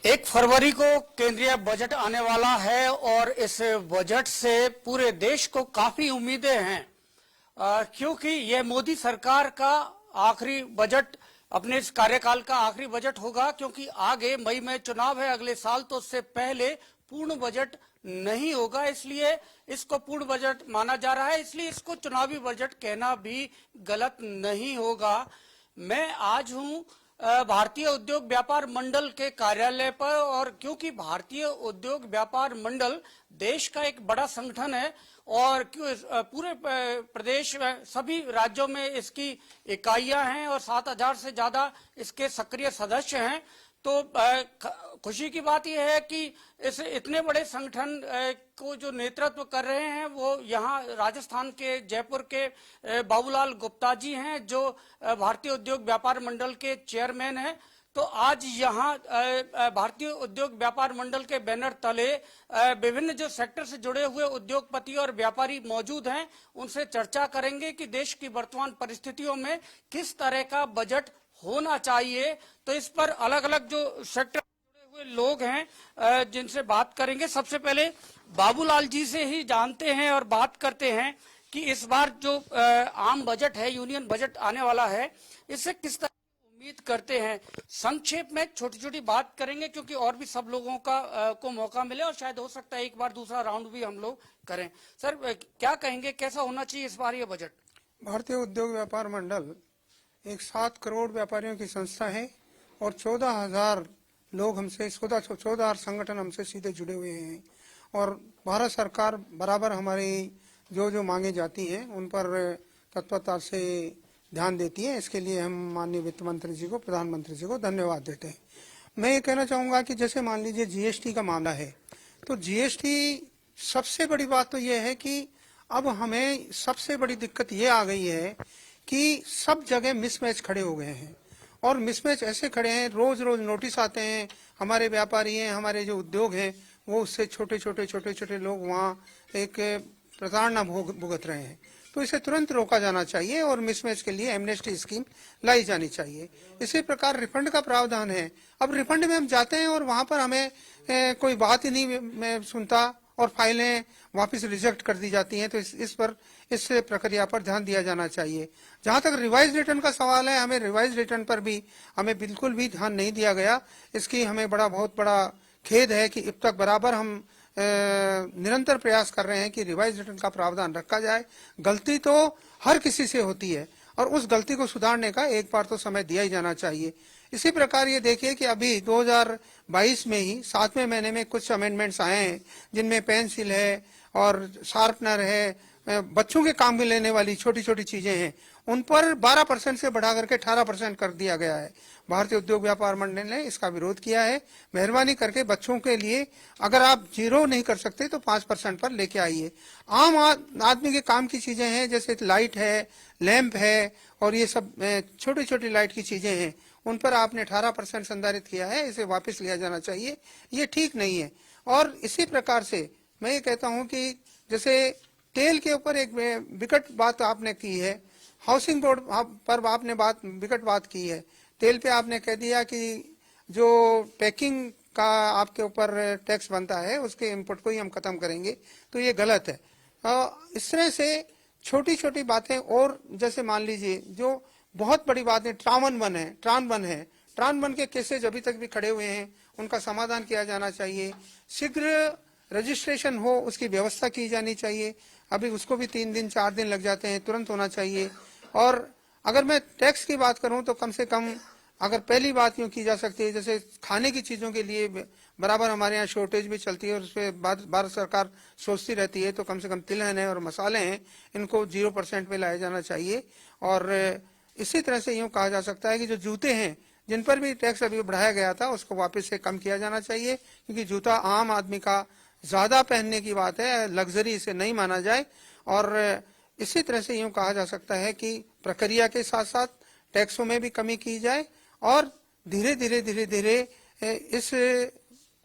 1 फरवरी को केंद्रीय बजट आने वाला है और इस बजट से पूरे देश को काफी उम्मीदें हैं, क्योंकि यह मोदी सरकार का आखिरी बजट, अपने इस कार्यकाल का आखिरी बजट होगा। क्योंकि आगे मई में चुनाव है अगले साल, तो उससे पहले पूर्ण बजट नहीं होगा, इसलिए इसको पूर्ण बजट माना जा रहा है। इसलिए इसको चुनावी बजट कहना भी गलत नहीं होगा। मैं आज हूं भारतीय उद्योग व्यापार मंडल के कार्यालय पर, और क्योंकि भारतीय उद्योग व्यापार मंडल देश का एक बड़ा संगठन है और पूरे प्रदेश में सभी राज्यों में इसकी इकाइयां हैं और 7,000 से ज्यादा इसके सक्रिय सदस्य हैं। तो खुशी की बात यह है कि इस इतने बड़े संगठन को जो नेतृत्व कर रहे हैं वो यहाँ राजस्थान के जयपुर के बाबूलाल गुप्ता जी हैं, जो भारतीय उद्योग व्यापार मंडल के चेयरमैन हैं। तो आज यहाँ भारतीय उद्योग व्यापार मंडल के बैनर तले विभिन्न जो सेक्टर से जुड़े हुए उद्योगपति और व्यापारी मौजूद हैं, उनसे चर्चा करेंगे कि देश की वर्तमान परिस्थितियों में किस तरह का बजट होना चाहिए। तो इस पर अलग अलग जो सेक्टर जुड़े हुए लोग हैं जिनसे बात करेंगे। सबसे पहले बाबूलाल जी से ही जानते हैं और बात करते हैं कि इस बार जो आम बजट है, यूनियन बजट आने वाला है, इससे किस तरह की उम्मीद करते हैं। संक्षेप में छोटी छोटी बात करेंगे क्योंकि और भी सब लोगों का को मौका मिले और शायद हो सकता है एक बार दूसरा राउंड भी हम लोग करें। सर, क्या कहेंगे, कैसा होना चाहिए इस बार ये बजट? भारतीय उद्योग व्यापार मंडल एक 7 करोड़ व्यापारियों की संस्था है और 14,000 लोग हमसे 14,000 संगठन हमसे सीधे जुड़े हुए हैं। और भारत सरकार बराबर हमारी जो मांगे जाती हैं उन पर तत्परता से ध्यान देती है। इसके लिए हम माननीय वित्त मंत्री जी को, प्रधानमंत्री जी को धन्यवाद देते हैं। मैं ये कहना चाहूँगा कि जैसे मान लीजिए जीएसटी का मामला है, तो जीएसटी सबसे बड़ी बात तो ये है कि अब हमें सबसे बड़ी दिक्कत ये आ गई है कि सब जगह मिसमैच खड़े हो गए हैं। और मिसमैच ऐसे खड़े हैं, रोज रोज नोटिस आते हैं, हमारे व्यापारी हैं, हमारे जो उद्योग हैं, वो उससे छोटे छोटे लोग वहाँ एक प्रताड़ना भुगत रहे हैं। तो इसे तुरंत रोका जाना चाहिए और मिसमैच के लिए एमनेस्टी स्कीम लाई जानी चाहिए। इसी प्रकार रिफंड का प्रावधान है। अब रिफंड में हम जाते हैं और वहाँ पर हमें कोई बात ही नहीं मैं सुनता और फाइलें वापस रिजेक्ट कर दी जाती हैं। तो इस प्रक्रिया पर ध्यान दिया जाना चाहिए। जहां तक रिवाइज रिटर्न का सवाल है, हमें रिवाइज रिटर्न पर भी हमें बिल्कुल भी ध्यान नहीं दिया गया। इसकी हमें बहुत बड़ा खेद है कि अब तक बराबर हम निरंतर प्रयास कर रहे हैं कि रिवाइज रिटर्न का प्रावधान रखा जाए। गलती तो हर किसी से होती है और उस गलती को सुधारने का एक बार तो समय दिया ही जाना चाहिए। इसी प्रकार ये देखिए कि अभी 2022 में ही 7वें महीने में कुछ अमेंडमेंट्स आए हैं, जिनमें पेंसिल है और शार्पनर है, बच्चों के काम में लेने वाली छोटी छोटी चीजें हैं, उन पर 12% से बढ़ा करके 18% कर दिया गया है। भारतीय उद्योग व्यापार मंडल ने इसका विरोध किया है। मेहरबानी करके बच्चों के लिए अगर आप 0 नहीं कर सकते तो 5% पर लेके आइए। आम आदमी के काम की चीजें हैं, जैसे लाइट है, लैंप है और ये सब छोटी छोटी लाइट की चीजें हैं, उन पर आपने 18% संधारित किया है। इसे वापस लिया जाना चाहिए, ये ठीक नहीं है। और इसी प्रकार से मैं ये कहता हूँ कि जैसे तेल के ऊपर एक विकट बात आपने की है, हाउसिंग बोर्ड पर आपने विकट बात की है। तेल पे आपने कह दिया कि जो पैकिंग का आपके ऊपर टैक्स बनता है उसके इनपुट को ही हम खत्म करेंगे, तो ये गलत है। इस तरह से छोटी छोटी बातें, और जैसे मान लीजिए जो बहुत बड़ी बात है, ट्रान वन के केसेज अभी तक भी खड़े हुए हैं, उनका समाधान किया जाना चाहिए। शीघ्र रजिस्ट्रेशन हो उसकी व्यवस्था की जानी चाहिए। अभी उसको भी 3 दिन 4 दिन लग जाते हैं, तुरंत होना चाहिए। और अगर मैं टैक्स की बात करूं तो कम से कम अगर पहली बात यूं की जा सकती है, जैसे खाने की चीजों के लिए बराबर हमारे यहाँ शॉर्टेज भी चलती है और उस पर भारत सरकार सोचती रहती है, तो कम से कम तिलहन है और मसाले हैं, इनको 0% पे लाया जाना चाहिए। और इसी तरह से यूं कहा जा सकता है कि जो जूते हैं जिन पर भी टैक्स अभी बढ़ाया गया था उसको वापस से कम किया जाना चाहिए, क्योंकि जूता आम आदमी का ज्यादा पहनने की बात है, लग्जरी इसे नहीं माना जाए। और इसी तरह से यूं कहा जा सकता है कि प्रक्रिया के साथ साथ टैक्सों में भी कमी की जाए और धीरे धीरे इस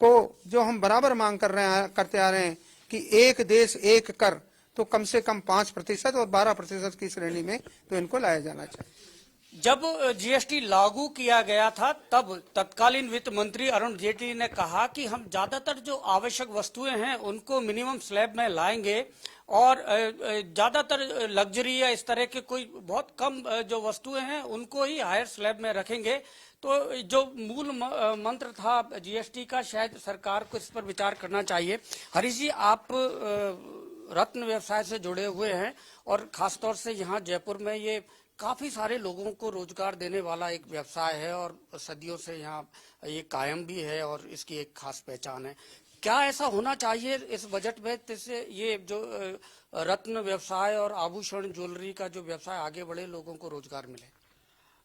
को जो हम बराबर मांग करते आ रहे हैं कि एक देश एक कर, तो कम से कम 5% और 12% की श्रेणी में तो इनको लाया जाना चाहिए। जब जीएसटी लागू किया गया था तब तत्कालीन वित्त मंत्री अरुण जेटली ने कहा कि हम ज्यादातर जो आवश्यक वस्तुएं हैं उनको मिनिमम स्लैब में लाएंगे और ज्यादातर लग्जरी या इस तरह के कोई बहुत कम जो वस्तुएं हैं उनको ही हायर स्लैब में रखेंगे। तो जो मूल मंत्र था जीएसटी का, शायद सरकार को इस पर विचार करना चाहिए। हरीश जी, आप रत्न व्यवसाय से जुड़े हुए हैं और खासतौर से यहाँ जयपुर में ये काफी सारे लोगों को रोजगार देने वाला एक व्यवसाय है और सदियों से यहाँ ये कायम भी है और इसकी एक खास पहचान है। क्या ऐसा होना चाहिए इस बजट में जिससे ये जो रत्न व्यवसाय और आभूषण ज्वेलरी का जो व्यवसाय आगे बढ़े, लोगों को रोजगार मिले?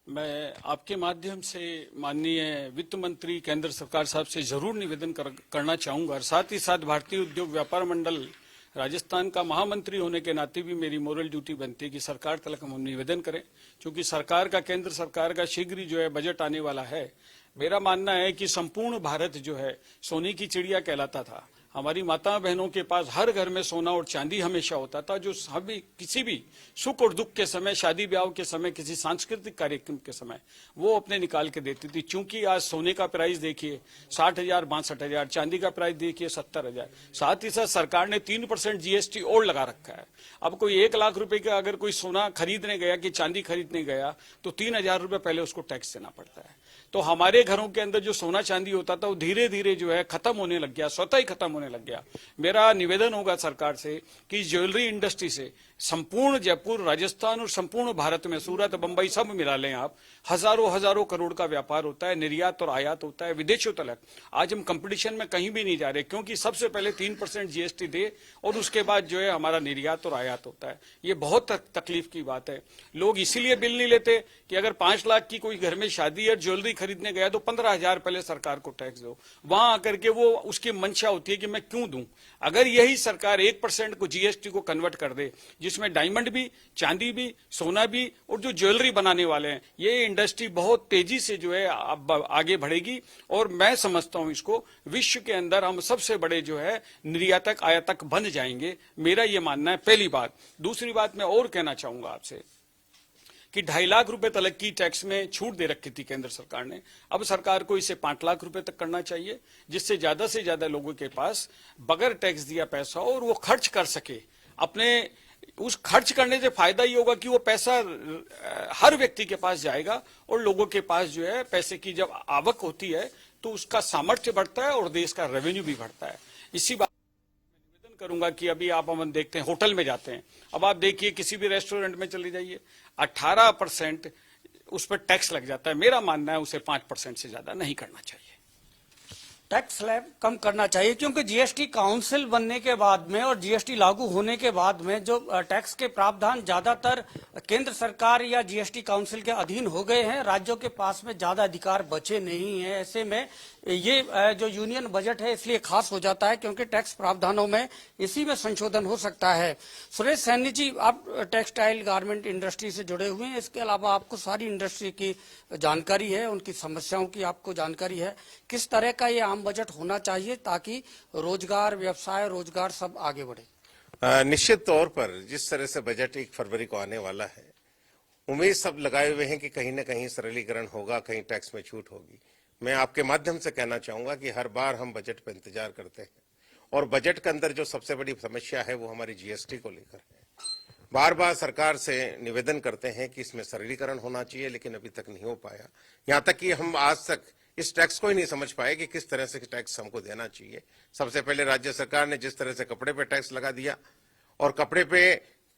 मैं आपके माध्यम से माननीय वित्त मंत्री केंद्र सरकार साहब से जरूर निवेदन करना चाहूंगा और साथ ही साथ भारतीय उद्योग व्यापार मंडल राजस्थान का महामंत्री होने के नाते भी मेरी मोरल ड्यूटी बनती है कि सरकार तक हम निवेदन करें, क्योंकि सरकार का, केंद्र सरकार का शीघ्र ही जो है बजट आने वाला है। मेरा मानना है कि संपूर्ण भारत जो है सोने की चिड़िया कहलाता था। हमारी माता बहनों के पास हर घर में सोना और चांदी हमेशा होता था, जो सभी किसी भी सुख और दुख के समय, शादी ब्याह के समय, किसी सांस्कृतिक कार्यक्रम के समय वो अपने निकाल के देती थी। चूंकि आज सोने का प्राइस देखिए 60,000, 62,000, चांदी का प्राइस देखिए 70,000, साथ ही साथ सरकार ने 3% जीएसटी और लगा रखा है। अब कोई 1 लाख रुपए का अगर कोई सोना खरीदने गया कि चांदी खरीदने गया तो 3,000 रुपए पहले उसको टैक्स देना पड़ता है। तो हमारे घरों के अंदर जो सोना चांदी होता था वो धीरे धीरे जो है खत्म होने लग गया, स्वतः ही खत्म होने लग गया। मेरा निवेदन होगा सरकार से कि ज्वेलरी इंडस्ट्री से संपूर्ण जयपुर, राजस्थान और संपूर्ण भारत में, सूरत, बंबई सब मिला लें आप, हजारों करोड़ का व्यापार होता है, निर्यात और आयात होता है विदेशों तक। आज हम कंपटीशन में कहीं भी नहीं जा रहे, क्योंकि सबसे पहले 3% जीएसटी दे और उसके बाद जो है हमारा निर्यात और आयात होता है। ये बहुत तकलीफ की बात है। लोग इसीलिए बिल नहीं लेते कि अगर 5 लाख की कोई घर में शादी या ज्वेलरी खरीदने गया तो 15,000 पहले सरकार को टैक्स दो। वहां आकर के वो उसकी मंशा होती है कि मैं क्यों दूं। अगर यही सरकार 1% को जीएसटी को कन्वर्ट कर दे, जिसमें डायमंड भी, चांदी भी, सोना भी और जो ज्वेलरी बनाने वाले हैं, ये इंडस्ट्री बहुत तेजी से जो है आगे बढ़ेगी और मैं समझता हूं इसको विश्व के अंदर हम सबसे बड़े जो है निर्यातक आयातक बन जाएंगे। मेरा ये मानना है, पहली बात। दूसरी बात मैं और कहना चाहूंगा आपसे कि 2.5 लाख रुपए तक की टैक्स में छूट दे रखी थी केंद्र सरकार ने। अब सरकार को इसे 5 लाख रुपए तक करना चाहिए, जिससे ज्यादा से ज्यादा लोगों के पास बगैर टैक्स दिया पैसा हो और वो खर्च कर सके। अपने उस खर्च करने से फायदा ये होगा कि वो पैसा हर व्यक्ति के पास जाएगा और लोगों के पास जो है पैसे की जब आवक होती है तो उसका सामर्थ्य बढ़ता है और देश का रेवेन्यू भी बढ़ता है। इसी बात निवेदन करूंगा कि अभी आप हम देखते हैं होटल में जाते हैं, अब आप देखिए किसी भी रेस्टोरेंट में चले जाइए, 18% उस पर टैक्स लग जाता है। मेरा मानना है उसे 5% से ज्यादा नहीं करना चाहिए। टैक्स स्लैब कम करना चाहिए, क्योंकि जीएसटी काउंसिल बनने के बाद में और जीएसटी लागू होने के बाद में जो टैक्स के प्रावधान ज्यादातर केंद्र सरकार या जीएसटी काउंसिल के अधीन हो गए हैं, राज्यों के पास में ज्यादा अधिकार बचे नहीं हैं। ऐसे में ये जो यूनियन बजट है इसलिए खास हो जाता है क्योंकि टैक्स प्रावधानों में इसी में संशोधन हो सकता है। सुरेश सैनी जी, आप टेक्सटाइल गारमेंट इंडस्ट्री से जुड़े हुए हैं, इसके अलावा आपको सारी इंडस्ट्री की जानकारी है, उनकी समस्याओं की आपको जानकारी है। किस तरह का ये आम बजट होना चाहिए ताकि रोजगार, व्यवसाय, रोजगार सब आगे बढ़े? निश्चित तौर पर जिस तरह से बजट 1 फरवरी को आने वाला है, उम्मीद सब लगाए हुए हैं कि कहीं न कहीं सरलीकरण होगा, कहीं टैक्स में छूट होगी। मैं आपके माध्यम से कहना चाहूंगा कि हर बार हम बजट पर इंतजार करते हैं और बजट के अंदर जो सबसे बड़ी समस्या है वो हमारी जीएसटी को लेकर है। बार बार सरकार से निवेदन करते हैं कि इसमें सरलीकरण होना चाहिए, लेकिन अभी तक नहीं हो पाया। यहाँ तक कि हम आज तक इस टैक्स को ही नहीं समझ पाए कि किस तरह से टैक्स हमको देना चाहिए। सबसे पहले राज्य सरकार ने जिस तरह से कपड़े पे टैक्स लगा दिया और कपड़े पे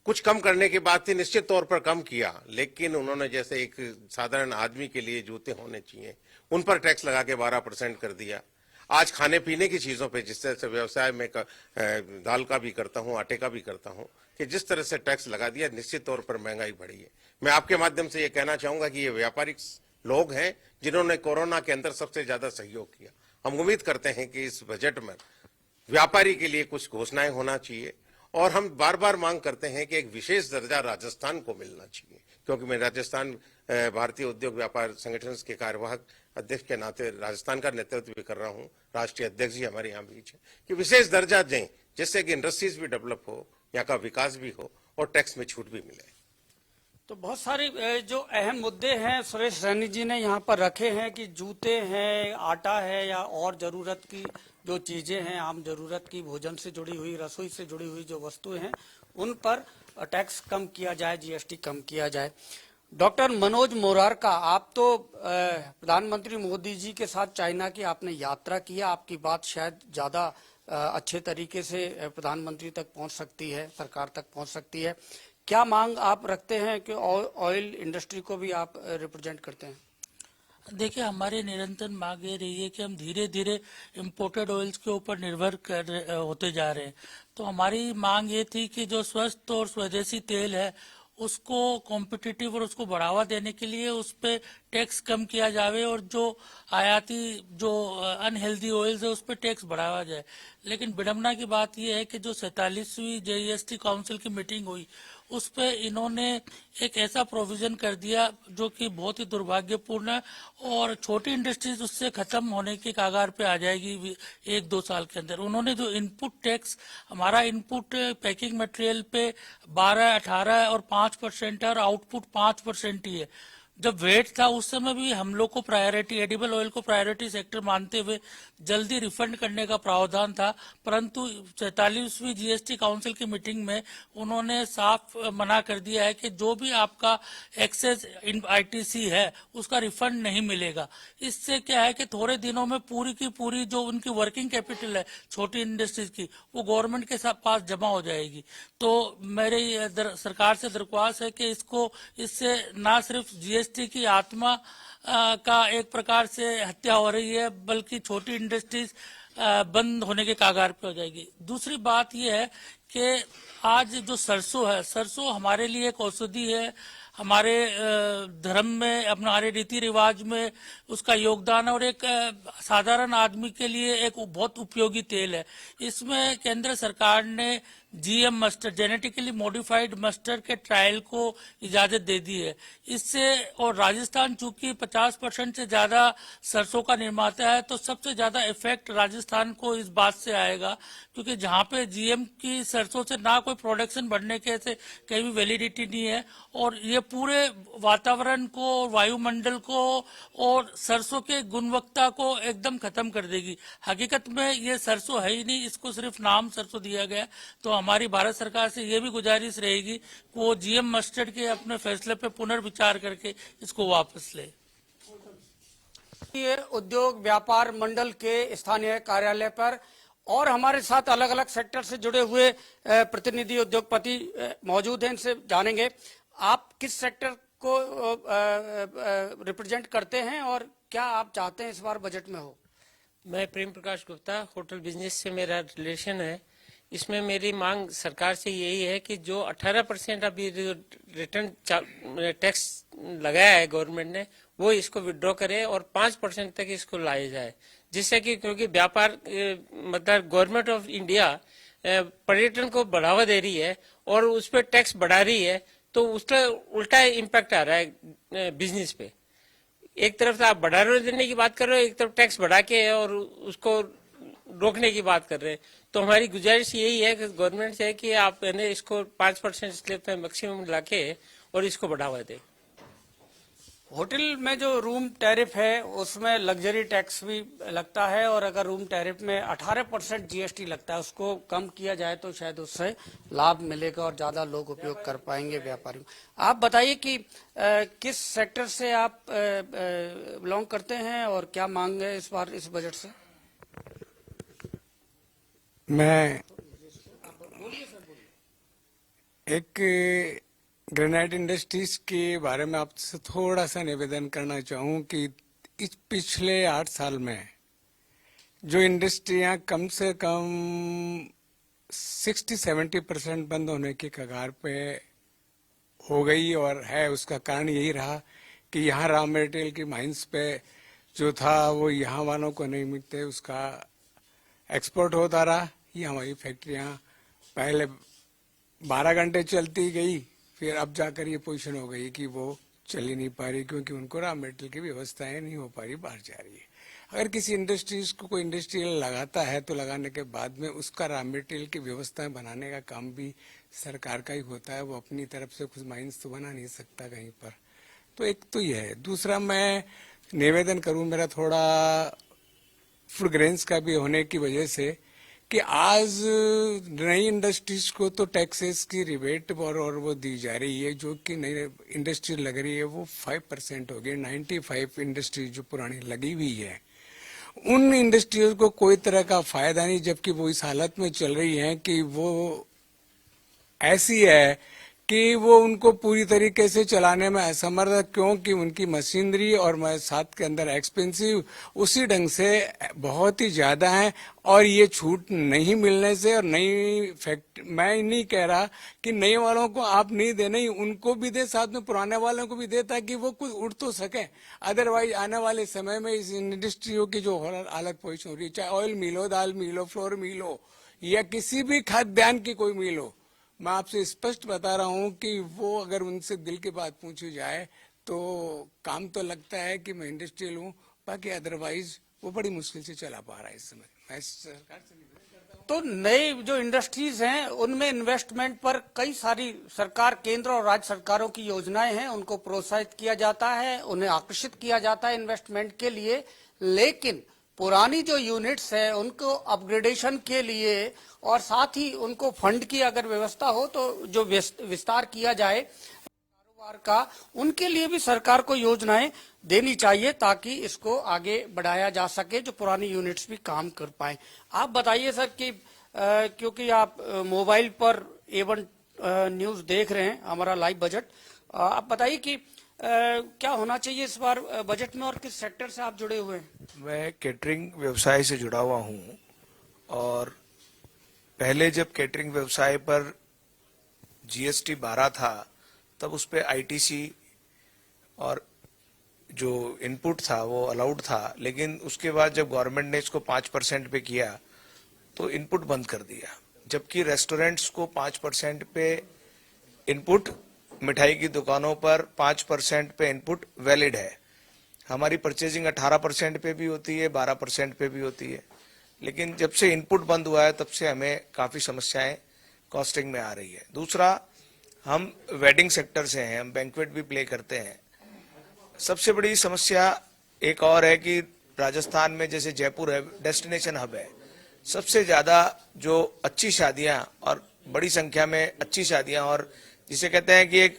कुछ कम करने की बात थी, निश्चित तौर पर कम किया, लेकिन उन्होंने जैसे एक साधारण आदमी के लिए जूते होने चाहिए उन पर टैक्स लगा के 12% कर दिया। आज खाने पीने की चीजों पे, जिस तरह से व्यवसाय में दाल का भी करता हूं, आटे का भी करता हूं, कि जिस तरह से टैक्स लगा दिया, निश्चित तौर पर महंगाई बढ़ी है। मैं आपके माध्यम से ये कहना चाहूंगा कि ये व्यापारिक लोग हैं जिन्होंने कोरोना के अंदर सबसे ज्यादा सहयोग किया। हम उम्मीद करते हैं कि इस बजट में व्यापारी के लिए कुछ घोषणाएं होना चाहिए और हम बार बार मांग करते हैं कि एक विशेष दर्जा राजस्थान को मिलना चाहिए, क्योंकि मैं राजस्थान भारतीय उद्योग व्यापार संगठन के कार्यवाहक अध्यक्ष के नाते राजस्थान का नेतृत्व भी कर रहा हूं। राष्ट्रीय अध्यक्ष जी हमारे यहाँ बीच है कि विशेष दर्जा दें, जिससे कि इंडस्ट्रीज भी डेवलप हो, यहाँ का विकास भी हो और टैक्स में छूट भी मिले। तो बहुत सारे जो अहम मुद्दे हैं सुरेश रैनी जी ने यहाँ पर रखे हैं कि जूते हैं, आटा है या और जरूरत की जो चीजें हैं, आम जरूरत की भोजन से जुड़ी हुई, रसोई से जुड़ी हुई जो वस्तुएं हैं, उन पर टैक्स कम किया जाए, जीएसटी कम किया जाए। डॉक्टर मनोज मोरारका, आप तो प्रधानमंत्री मोदी जी के साथ चाइना की आपने यात्रा किया, आपकी बात शायद ज्यादा अच्छे तरीके से प्रधानमंत्री तक पहुंच सकती है, सरकार तक पहुंच सकती है। क्या मांग आप रखते हैं कि ऑयल इंडस्ट्री को भी आप रिप्रेजेंट करते हैं? देखिए, हमारी निरंतर मांग ये रही है कि हम धीरे धीरे इम्पोर्टेड ऑयल्स के ऊपर निर्भर होते जा रहे हैं। तो हमारी मांग ये थी कि जो स्वस्थ और स्वदेशी तेल है उसको कॉम्पिटिटिव और उसको बढ़ावा देने के लिए उस पे टैक्स कम किया जाए और जो आयाती जो अनहेल्दी ऑयल्स है उस पे टैक्स बढ़ावा जाए। लेकिन विडम्बना की बात यह है कि जो 47वीं जीएसटी काउंसिल की मीटिंग हुई उस पे इन्होंने एक ऐसा प्रोविजन कर दिया जो कि बहुत ही दुर्भाग्यपूर्ण है और छोटी इंडस्ट्रीज उससे खत्म होने के कागार पे आ जाएगी 1-2 साल के अंदर। उन्होंने जो इनपुट टैक्स, हमारा इनपुट पैकिंग मटेरियल पे 12, 18 और 5% है और आउटपुट 5% ही है। जब वेट था उस समय भी हम लोग को प्रायोरिटी, एडिबल ऑयल को प्रायोरिटी सेक्टर मानते हुए जल्दी रिफंड करने का प्रावधान था, परंतु 47वीं जीएसटी काउंसिल की मीटिंग में उन्होंने साफ मना कर दिया है कि जो भी आपका एक्सेस आईटीसी है उसका रिफंड नहीं मिलेगा। इससे क्या है कि थोड़े दिनों में पूरी की पूरी जो उनकी वर्किंग कैपिटल है छोटी इंडस्ट्रीज की वो गवर्नमेंट के पास जमा हो जाएगी। तो मेरी सरकार से दरख्वास्त है कि इससे ना सिर्फ जीएसटी की आत्मा का एक प्रकार से हत्या हो रही है बल्कि छोटी इंडस्ट्रीज बंद होने के कागार पे हो जाएगी। दूसरी बात यह है कि आज जो सरसों है, सरसों हमारे लिए एक औषधि है, हमारे धर्म में, हमारे रीति रिवाज में उसका योगदान है और एक साधारण आदमी के लिए एक बहुत उपयोगी तेल है। इसमें केंद्र सरकार ने GM mustard, genetically modified mustard के ट्रायल को इजाजत दे दी है। इससे, और राजस्थान चूंकि 50% से ज्यादा सरसों का निर्माता है तो सबसे ज्यादा इफेक्ट राजस्थान को इस बात से आएगा क्योंकि जहां पे जीएम की सरसों से ना कोई प्रोडक्शन बढ़ने के ऐसे कहीं भी वैलिडिटी नहीं है और ये पूरे वातावरण को, वायुमंडल को और सरसों के गुणवत्ता को एकदम खत्म कर देगी। हकीकत में ये सरसों है ही नहीं, इसको सिर्फ नाम सरसों दिया गया। तो हमारी भारत सरकार से ये भी गुजारिश रहेगी कि वो जीएम मस्टर्ड के अपने फैसले पे पुनर्विचार करके इसको वापस ले। ये उद्योग व्यापार मंडल के स्थानीय कार्यालय पर और हमारे साथ अलग अलग सेक्टर से जुड़े हुए प्रतिनिधि उद्योगपति मौजूद हैं, इनसे जानेंगे आप किस सेक्टर को रिप्रेजेंट करते हैं और क्या आप चाहते हैं इस बार बजट में हो? मैं प्रेम प्रकाश गुप्ता, होटल बिजनेस से मेरा रिलेशन है। इसमें मेरी मांग सरकार से यही है कि जो 18% अभी रिटर्न टैक्स लगाया है गवर्नमेंट ने वो इसको विड्रॉ करे और 5% तक इसको लाया जाए, जिससे कि क्योंकि व्यापार मतलब गवर्नमेंट ऑफ इंडिया पर्यटन को बढ़ावा दे रही है और उस पर टैक्स बढ़ा रही है तो उसका उल्टा इम्पैक्ट आ रहा है बिजनेस पे। एक तरफ से आप बढ़ावा देने की बात कर रहे हो, एक तरफ टैक्स बढ़ा के और उसको रोकने की बात कर रहे हैं। तो हमारी गुजारिश यही है कि गवर्नमेंट से कि आप इसको 5% स्लैब पे मैक्सिमम लाके और इसको बढ़ावा दें। होटल में जो रूम टैरिफ है उसमें लग्जरी टैक्स भी लगता है और अगर रूम टैरिफ में 18% जीएसटी लगता है उसको कम किया जाए तो शायद उससे लाभ मिलेगा और ज्यादा लोग उपयोग कर पाएंगे व्यापारी। आप बताइए कि किस सेक्टर से आप बिलोंग करते हैं और क्या मांग है इस बार इस बजट से? मैं एक ग्रेनाइट इंडस्ट्रीज के बारे में आपसे थोड़ा सा निवेदन करना चाहूँ कि इस पिछले 8 साल में जो इंडस्ट्रियां कम से कम 60-70% बंद होने की कगार पे हो गई और है, उसका कारण यही रहा कि यहाँ रॉ मटेरियल की माइंस पे जो था वो यहाँ वालों को नहीं मिलते, उसका एक्सपोर्ट होता रहा। ये हमारी फैक्ट्रियां पहले 12 घंटे चलती गई, फिर अब जाकर ये पोजीशन हो गई कि वो चल ही नहीं पा रही, क्योंकि उनको रॉ मेटेरियल की व्यवस्थाएं नहीं हो पा रही, बाहर जा रही है। अगर किसी इंडस्ट्रीज को कोई इंडस्ट्रियल लगाता है तो लगाने के बाद में उसका रॉ मेटेरियल की व्यवस्थाएं बनाने का काम भी सरकार का ही होता है। वो अपनी तरफ से कुछ माइंस तो बना नहीं सकता कहीं पर। तो एक तो ये है। दूसरा, मैं निवेदन करूं, मेरा थोड़ा फूड ग्रेन्स का भी होने की वजह से, कि आज नई इंडस्ट्रीज को तो टैक्सेस की रिबेट और वो दी जा रही है। जो कि नई इंडस्ट्री लग रही है वो 5% हो गई। 95 इंडस्ट्री जो पुरानी लगी हुई है, उन इंडस्ट्रीज को कोई तरह का फायदा नहीं, जबकि वो इस हालत में चल रही हैं कि वो ऐसी है कि वो उनको पूरी तरीके से चलाने में असमर्थ, क्योंकि उनकी मशीनरी और साथ के अंदर एक्सपेंसिव उसी ढंग से बहुत ही ज्यादा है। और ये छूट नहीं मिलने से, और नई मैं नहीं कह रहा कि नए वालों को आप नहीं दे, नहीं, उनको भी दे, साथ में पुराने वालों को भी दे, ताकि वो कुछ उठ तो सके। अदरवाइज आने वाले समय में इस इंडस्ट्रियों की जो हालत पोजिशन हो रही है, चाहे ऑयल मिल हो, दाल मिल हो, फ्लोर मिल हो, या किसी भी खाद्यान्न की कोई मिल हो, मैं आपसे स्पष्ट बता रहा हूं कि वो अगर उनसे दिल की बात पूछी जाए तो काम तो लगता है कि मैं इंडस्ट्रियल हूं, बाकी अदरवाइज वो बड़ी मुश्किल से चला पा रहा है इस समय। मैं सरकार से निवेदन करता हूं। तो नए जो इंडस्ट्रीज हैं उनमें इन्वेस्टमेंट पर कई सारी सरकार, केंद्र और राज्य सरकारों की योजनाएं हैं, उनको प्रोत्साहित किया जाता है, उन्हें आकर्षित किया जाता है इन्वेस्टमेंट के लिए। लेकिन पुरानी जो यूनिट्स है उनको अपग्रेडेशन के लिए और साथ ही उनको फंड की अगर व्यवस्था हो तो जो विस्तार किया जाए कारोबार का, उनके लिए भी सरकार को योजनाएं देनी चाहिए ताकि इसको आगे बढ़ाया जा सके, जो पुरानी यूनिट्स भी काम कर पाए। आप बताइए सर कि क्योंकि आप मोबाइल पर A1 न्यूज देख रहे हैं, हमारा लाइव बजट, आप बताइए कि क्या होना चाहिए इस बार बजट में और किस सेक्टर से आप जुड़े हुए हैं? मैं केटरिंग व्यवसाय से जुड़ा हुआ हूं, और पहले जब केटरिंग व्यवसाय पर GST 12 था तब उस पे ITC और जो इनपुट था वो अलाउड था। लेकिन उसके बाद जब गवर्नमेंट ने इसको 5% पे किया तो इनपुट बंद कर दिया, जबकि रेस्टोरेंट्स को 5% पे इनपुट, मिठाई की दुकानों पर 5% पे इनपुट वैलिड है। हमारी परचेजिंग 18% पे भी होती है, 12% पे भी होती है। लेकिन जब से इनपुट बंद हुआ है तब से हमें काफी समस्याएं कॉस्टिंग में आ रही है। दूसरा, हम वेडिंग सेक्टर से हैं, हम बैंक्वेट भी प्ले करते हैं। सबसे बड़ी समस्या एक और है कि राजस्थान में जैसे जयपुर है, डेस्टिनेशन हब है, सबसे ज्यादा जो अच्छी शादियां और बड़ी संख्या में अच्छी शादियां, और जिसे कहते हैं कि एक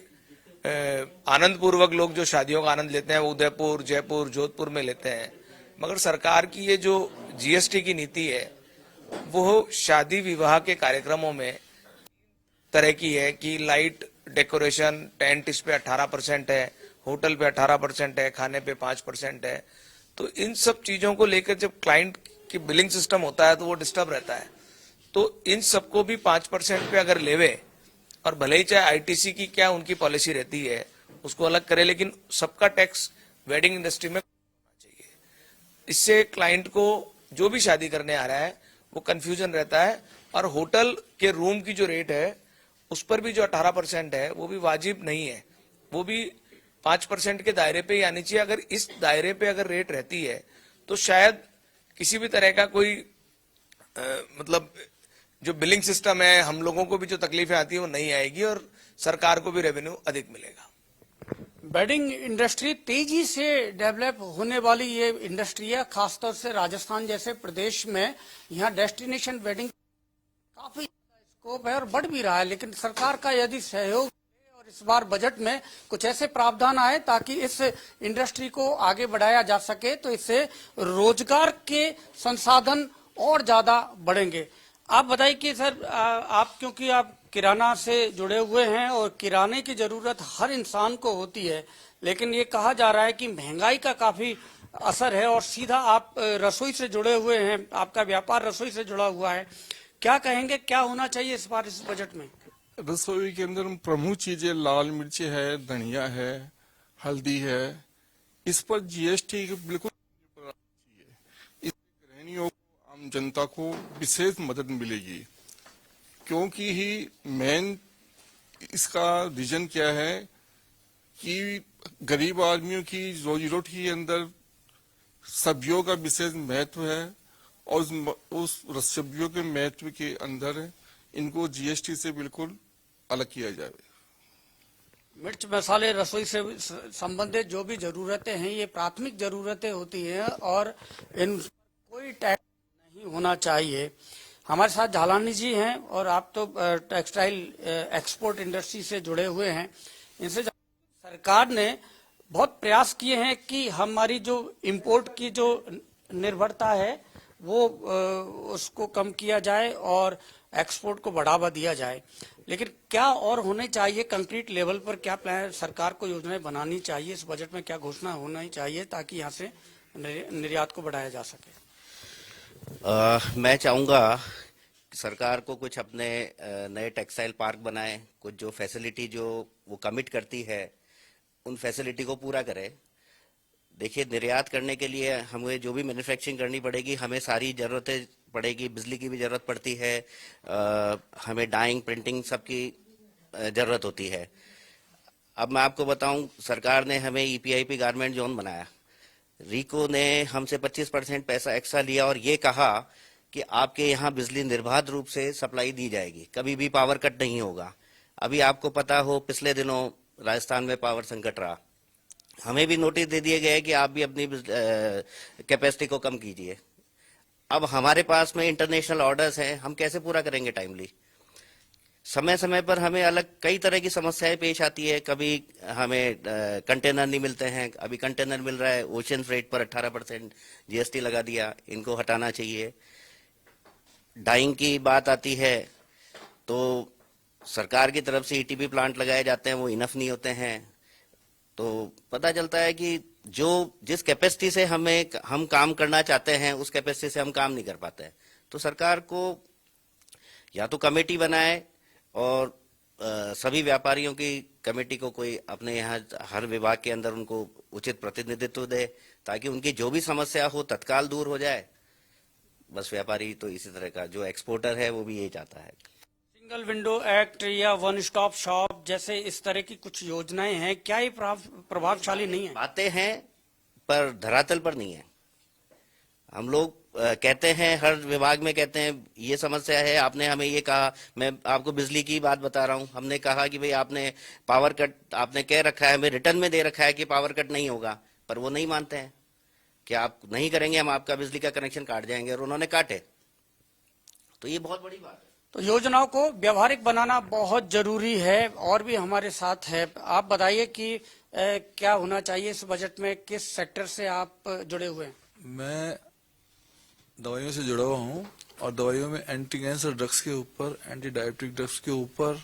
आनंद पूर्वक लोग जो शादियों का आनंद लेते हैं वो उदयपुर, जयपुर, जोधपुर में लेते हैं। मगर सरकार की ये जो GST की नीति है वो शादी विवाह के कार्यक्रमों में तरह की है कि लाइट डेकोरेशन, टेंट इस पे 18% है, होटल पे 18% है, खाने पे 5% है। तो इन सब चीजों को लेकर जब क्लाइंट की बिलिंग सिस्टम होता है तो वो डिस्टर्ब रहता है। तो इन सबको भी 5% पे अगर लेवे, और भले ही चाहे ITC की क्या उनकी पॉलिसी रहती है उसको अलग करे, लेकिन सबका टैक्स वेडिंग इंडस्ट्री में होना चाहिए। इससे क्लाइंट को जो भी शादी करने आ रहा है वो कंफ्यूजन रहता है। और होटल के रूम की जो रेट है उस पर भी जो 18% है वो भी वाजिब नहीं है, वो भी 5% के दायरे पे ही आनी चाहिए। अगर इस दायरे पे अगर रेट रहती है तो शायद किसी भी तरह का कोई मतलब जो बिलिंग सिस्टम है, हम लोगों को भी जो तकलीफें आती है वो नहीं आएगी और सरकार को भी रेवेन्यू अधिक मिलेगा। वेडिंग इंडस्ट्री तेजी से डेवलप होने वाली ये इंडस्ट्री है, खासतौर से राजस्थान जैसे प्रदेश में। यहाँ डेस्टिनेशन वेडिंग काफी स्कोप है और बढ़ भी रहा है, लेकिन सरकार का यदि सहयोग और इस बार बजट में कुछ ऐसे प्रावधान आए ताकि इस इंडस्ट्री को आगे बढ़ाया जा सके तो इससे रोजगार के संसाधन और ज्यादा बढ़ेंगे। आप बताइए कि सर, आप क्योंकि आप किराना से जुड़े हुए हैं और किराने की जरूरत हर इंसान को होती है, लेकिन ये कहा जा रहा है कि महंगाई का काफी असर है और सीधा आप रसोई से जुड़े हुए हैं, आपका व्यापार रसोई से जुड़ा हुआ है। क्या कहेंगे, क्या होना चाहिए इस बार इस बजट में? रसोई के अंदर प्रमुख चीजें लाल मिर्च है, धनिया है, हल्दी है, इस पर GST बिल्कुल चाहिए। इससे गृहिणियों को, आम जनता को विशेष मदद मिलेगी, क्योंकि ही मेन इसका रीजन क्या है कि गरीब आदमियों की रोजी रोटी के अंदर सब्जियों का विशेष महत्व है और उस सब्जियों के महत्व के अंदर इनको जीएसटी से बिल्कुल अलग किया जाए। मिर्च मसाले रसोई से संबंधित जो भी जरूरतें हैं ये प्राथमिक जरूरतें होती हैं और इन कोई टैक्स नहीं होना चाहिए। हमारे साथ झालानी जी हैं और आप तो टेक्सटाइल एक्सपोर्ट इंडस्ट्री से जुड़े हुए हैं। इनसे सरकार ने बहुत प्रयास किए हैं कि हमारी जो इंपोर्ट की जो निर्भरता है वो उसको कम किया जाए और एक्सपोर्ट को बढ़ावा दिया जाए, लेकिन क्या और होने चाहिए कंक्रीट लेवल पर? क्या प्लान सरकार को योजनाएं बनानी चाहिए? इस बजट में क्या घोषणा होना ही चाहिए ताकि यहाँ से निर्यात को बढ़ाया जा सके? मैं चाहूँगा कि सरकार को कुछ अपने नए टेक्सटाइल पार्क बनाए, कुछ जो फैसिलिटी जो वो कमिट करती है उन फैसिलिटी को पूरा करे। देखिए, निर्यात करने के लिए हमें जो भी मैन्युफैक्चरिंग करनी पड़ेगी, हमें सारी ज़रूरतें पड़ेगी, बिजली की भी ज़रूरत पड़ती है, हमें डाइंग प्रिंटिंग सब की ज़रूरत होती है। अब मैं आपको बताऊं, सरकार ने हमें ईपीआईपी गारमेंट जोन बनाया, रीको ने हमसे 25% पैसा एक्स्ट्रा लिया और ये कहा कि आपके यहाँ बिजली निर्बाध रूप से सप्लाई दी जाएगी, कभी भी पावर कट नहीं होगा। अभी आपको पता हो पिछले दिनों राजस्थान में पावर संकट रहा, हमें भी नोटिस दे दिए गए कि आप भी अपनी कैपेसिटी को कम कीजिए। अब हमारे पास में इंटरनेशनल ऑर्डर्स हैं, हम कैसे पूरा करेंगे टाइमली? समय समय पर हमें अलग कई तरह की समस्याएं पेश आती है। कभी हमें कंटेनर नहीं मिलते हैं, अभी कंटेनर मिल रहा है, ओशन फ्रेट पर 18% जीएसटी लगा दिया, इनको हटाना चाहिए। डाइंग की बात आती है तो सरकार की तरफ से ईटीपी प्लांट लगाए जाते हैं, वो इनफ नहीं होते हैं। तो पता चलता है कि जो जिस कैपेसिटी से हम काम करना चाहते हैं उस कैपेसिटी से हम काम नहीं कर पाते हैं। तो सरकार को या तो कमेटी बनाए और सभी व्यापारियों की कमेटी को कोई अपने यहाँ हर विभाग के अंदर उनको उचित प्रतिनिधित्व दे ताकि उनकी जो भी समस्या हो तत्काल दूर हो जाए। बस व्यापारी तो इसी तरह का, जो एक्सपोर्टर है वो भी यही चाहता है। सिंगल विंडो एक्ट या वन स्टॉप शॉप जैसे इस तरह की कुछ योजनाएं हैं, क्या ये प्रभावशाली नहीं है? बातें हैं पर धरातल पर नहीं है। हम लोग कहते हैं, हर विभाग में कहते हैं ये समस्या है, आपने हमें ये कहा। मैं आपको बिजली की बात बता रहा हूँ, हमने कहा कि भाई आपने पावर कट आपने कह रखा है, हमें रिटर्न में दे रखा है कि पावर कट नहीं होगा, पर वो नहीं मानते हैं कि आप नहीं करेंगे हम आपका बिजली का कनेक्शन काट जाएंगे, और उन्होंने काटे। तो ये बहुत बड़ी बात है। तो योजनाओं को व्यवहारिक बनाना बहुत जरूरी है। और भी हमारे साथ है, आप बताइए कि क्या होना चाहिए इस बजट में? किस सेक्टर से आप जुड़े हुए हैं? मैं दवाइयों से जुड़ा हुआ हूँ और दवाइयों में एंटी कैंसर ड्रग्स के ऊपर, एंटी डायबिटिक ड्रग्स के ऊपर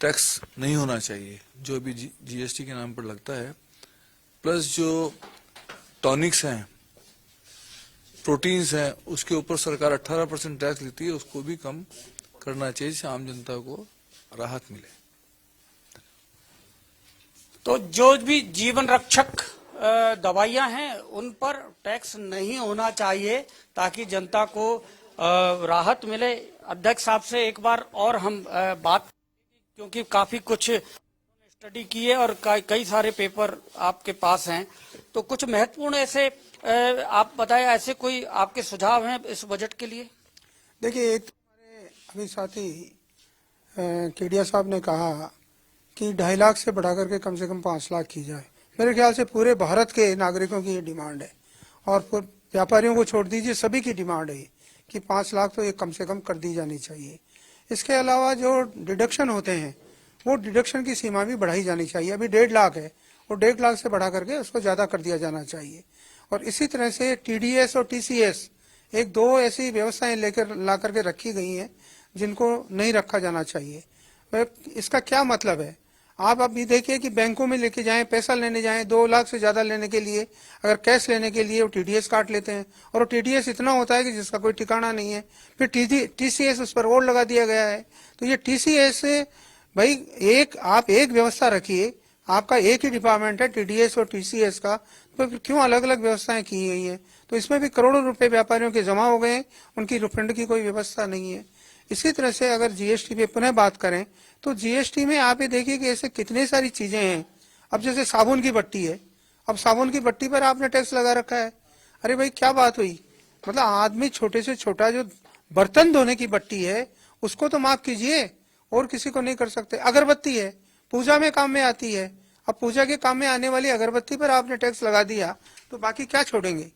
टैक्स नहीं होना चाहिए जो भी जीएसटी के नाम पर लगता है। प्लस जो टॉनिक्स हैं, प्रोटीन्स हैं, उसके ऊपर सरकार 18% टैक्स लेती है, उसको भी कम करना चाहिए जिससे आम जनता को राहत मिले। तो जो भी जीवन रक्षक दवाइयां हैं उन पर टैक्स नहीं होना चाहिए ताकि जनता को राहत मिले। अध्यक्ष साहब से एक बार और हम बात, क्योंकि काफी कुछ स्टडी की है और कई सारे पेपर आपके पास हैं, तो कुछ महत्वपूर्ण ऐसे आप बताएं, ऐसे कोई आपके सुझाव हैं इस बजट के लिए? देखिए, एक हमारे अभी साथी केडिया साहब ने कहा कि 2.5 लाख से बढ़ा करके कम से कम 5 लाख की जाए। मेरे ख्याल से पूरे भारत के नागरिकों की ये डिमांड है और व्यापारियों को छोड़ दीजिए, सभी की डिमांड है कि 5 लाख तो ये कम से कम कर दी जानी चाहिए। इसके अलावा जो डिडक्शन होते हैं वो डिडक्शन की सीमा भी बढ़ाई जानी चाहिए। अभी 1.5 लाख है, वो 1.5 लाख से बढ़ा करके उसको ज़्यादा कर दिया जाना चाहिए। और इसी तरह से टीडीएस और टीसीएस, एक दो ऐसी व्यवस्थाएं ला करके रखी गई हैं जिनको नहीं रखा जाना चाहिए। इसका क्या मतलब है? आप अभी देखिए कि बैंकों में लेके जाएं, पैसा लेने जाएं, 2 लाख से ज्यादा लेने के लिए, अगर कैश लेने के लिए वो टीडीएस काट लेते हैं, और वो टीडीएस इतना होता है कि जिसका कोई ठिकाना नहीं है। फिर टीसीएस उस पर और लगा दिया गया है। तो ये टीसीएस, भाई आप एक व्यवस्था रखिए, आपका एक ही डिपार्टमेंट है टीडीएस और टीसीएस का, तो फिर क्यों अलग अलग व्यवस्थाएं की गई हैं? तो इसमें भी करोड़ों रुपए व्यापारियों के जमा हो गए, उनकी रिफंड की कोई व्यवस्था नहीं है। इसी तरह से अगर जीएसटी पे पुनः बात करें तो जीएसटी में आप ये देखिए कि ऐसे कितनी सारी चीजें हैं। अब जैसे साबुन की भट्टी है, अब साबुन की भट्टी पर आपने टैक्स लगा रखा है। अरे भाई क्या बात हुई, मतलब आदमी छोटे से छोटा जो बर्तन धोने की भट्टी है उसको तो माफ कीजिए, और किसी को नहीं कर सकते। अगरबत्ती है, पूजा में काम में आती है, अब पूजा के काम में आने वाली अगरबत्ती पर आपने टैक्स लगा दिया तो बाकी क्या छोड़ेंगे।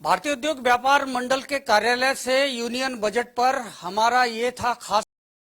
भारतीय उद्योग व्यापार मंडल के कार्यालय से यूनियन बजट पर हमारा ये था खास